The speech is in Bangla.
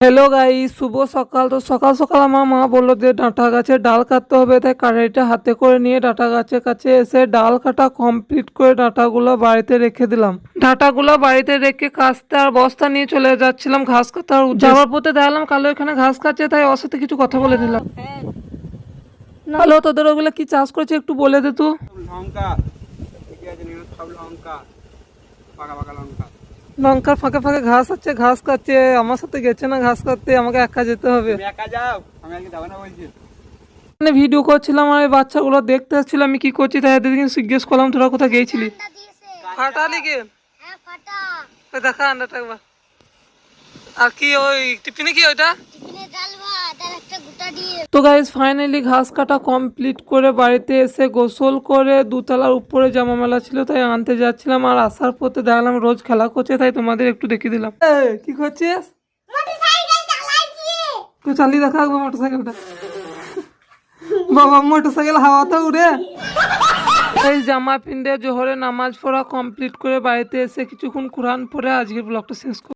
হ্যালো গাইস, শুভ সকাল। তো সকাল সকাল আমার মা বললো যে ডাঁটা গাছের ডাল কাটতে হবে, তাই কাটারিটা হাতে করে নিয়ে ডাঁটা গাছের কাছে এসে ডাল কাটা কমপ্লিট করে ডাঁটাগুলো বাড়িতে রেখে দিলাম। ডাঁটাগুলো বাড়িতে রেখে কাস্তে আর বস্তা নিয়ে চলে যাচ্ছিলাম ঘাস কাটার যাওয়ার পথে দেখলাম কালো এখানে ঘাস কাটছে, তাই ওর সাথে কিছু কথা বলে দিলাম। হ্যালো, তোদের ওগুলো কি চাষ করেছে একটু বলে দে তো। লঙ্কা ঠিক আছে, সব লঙ্কা পাকা পাকা লঙ্কা। লঙ্কার ফাঁকে ফাঁকে ঘাস আছে, ঘাস কাটছে। আমার সাথে গেছে না ঘাস কাটতে, আমাকে একা যেতে হবে। তুমি একা যাও, আমি আজকে যাবো না বলছি। মানে ভিডিও করছিলাম আর এই বাচ্চাগুলো দেখতে আসছিল আমি কি করছি, তাই এদের জিজ্ঞেস করলাম তোরা কোথায় গিয়েছিলি। ফাটালি কে দেখা আন্ডাটা একবার। আর কি ওই টিফিনে কি ওইটা? তো গাইস ফাইনালি ঘাস কাটা কমপ্লিট করে বাড়িতে এসে গোসল করে দুতলার উপরে জামা মেলা ছিল তাই আনতে যাচ্ছিলাম, আর আসার পথে দেখলাম রোজ খেলা করছে, তাই তোমাদের একটু দেখিয়ে দিলাম। কি করছিস? তুই চালিয়ে দেখা একবার মোটরসাইকেলটা। বাবা মোটরসাইকেল হাওয়াতে উড়ে। এই জামা পিন্ডে জোহরে নামাজ পড়া কমপ্লিট করে বাড়িতে এসে কিছুক্ষণ কোরআন পড়ে আজকের ব্লগটা শেষ